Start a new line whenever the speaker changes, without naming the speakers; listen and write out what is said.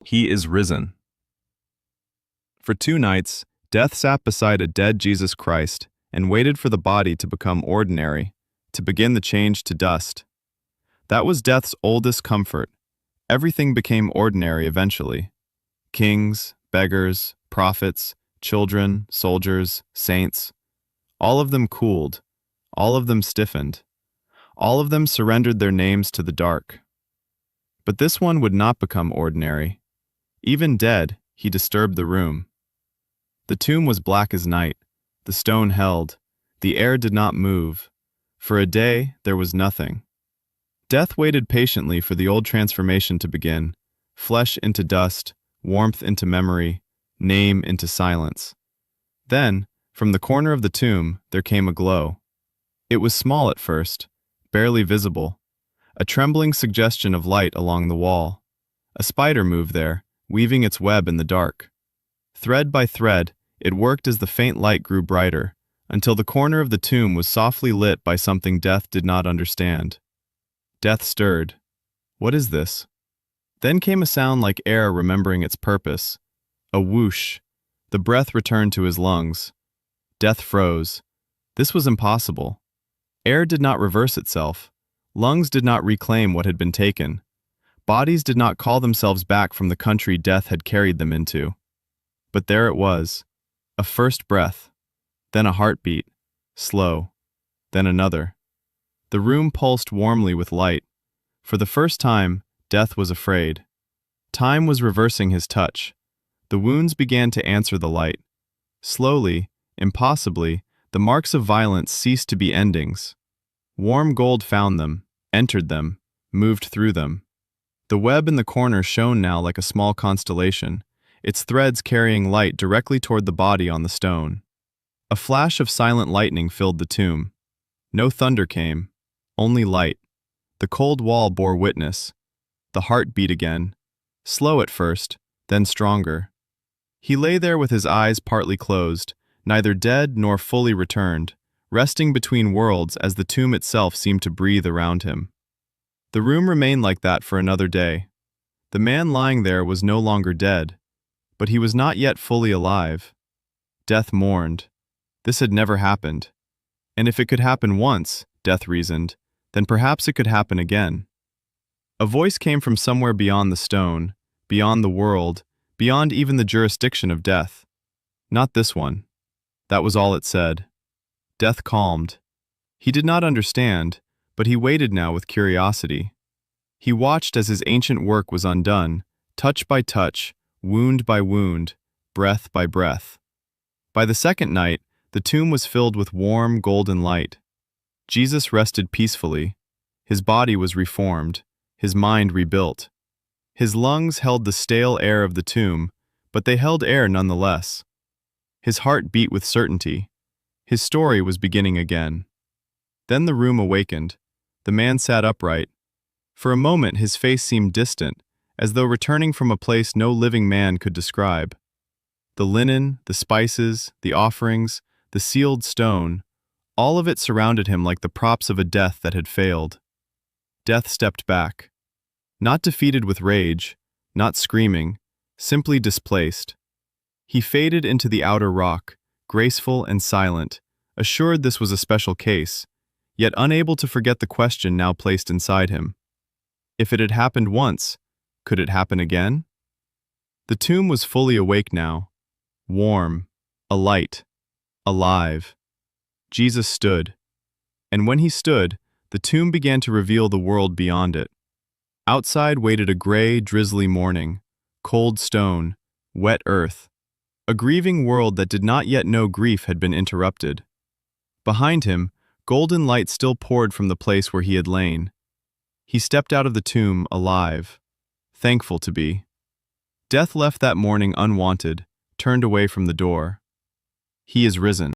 He is risen. For 2 nights, death sat beside a dead Jesus Christ and waited for the body to become ordinary, to begin the change to dust. That was death's oldest comfort. Everything became ordinary eventually. Kings, beggars, prophets, children, soldiers, saints. All of them cooled. All of them stiffened. All of them surrendered their names to the dark. But this one would not become ordinary. Even dead, he disturbed the room. The tomb was black as night. The stone held. The air did not move. For a day, there was nothing. Death waited patiently for the old transformation to begin. Flesh into dust, warmth into memory, name into silence. Then, from the corner of the tomb, there came a glow. It was small at first, barely visible, a trembling suggestion of light along the wall. A spider moved there, weaving its web in the dark. Thread by thread, it worked as the faint light grew brighter, until the corner of the tomb was softly lit by something death did not understand. Death stirred. What is this? Then came a sound like air remembering its purpose. A whoosh. The breath returned to his lungs. Death froze. This was impossible. Air did not reverse itself. Lungs did not reclaim what had been taken. Bodies did not call themselves back from the country death had carried them into. But there it was. A first breath. Then a heartbeat. Slow. Then another. The room pulsed warmly with light. For the first time, death was afraid. Time was reversing his touch. The wounds began to answer the light. Slowly, impossibly, the marks of violence ceased to be endings. Warm gold found them, entered them, moved through them. The web in the corner shone now like a small constellation, its threads carrying light directly toward the body on the stone. A flash of silent lightning filled the tomb. No thunder came, only light. The cold wall bore witness. The heart beat again, slow at first, then stronger. He lay there with his eyes partly closed, neither dead nor fully returned, resting between worlds as the tomb itself seemed to breathe around him. The room remained like that for another day. The man lying there was no longer dead, but he was not yet fully alive. Death mourned. This had never happened. And if it could happen once, Death reasoned, then perhaps it could happen again. A voice came from somewhere beyond the stone, beyond the world, beyond even the jurisdiction of death. Not this one. That was all it said. Death calmed. He did not understand, but he waited now with curiosity. He watched as his ancient work was undone, touch by touch, wound by wound, breath by breath. By the second night, the tomb was filled with warm, golden light. Jesus rested peacefully. His body was reformed, his mind rebuilt. His lungs held the stale air of the tomb, but they held air nonetheless. His heart beat with certainty. His story was beginning again. Then the room awakened. The man sat upright. For a moment his face seemed distant, as though returning from a place no living man could describe. The linen, the spices, the offerings, the sealed stone, all of it surrounded him like the props of a death that had failed. Death stepped back. Not defeated with rage, not screaming, simply displaced. He faded into the outer rock, graceful and silent, assured this was a special case, yet unable to forget the question now placed inside him. If it had happened once, could it happen again? The tomb was fully awake now, warm, alight, alive. Jesus stood. And when he stood, the tomb began to reveal the world beyond it. Outside waited a gray, drizzly morning, cold stone, wet earth. A grieving world that did not yet know grief had been interrupted. Behind him, golden light still poured from the place where he had lain. He stepped out of the tomb alive, thankful to be. Death left that morning unwanted, turned away from the door. He is risen.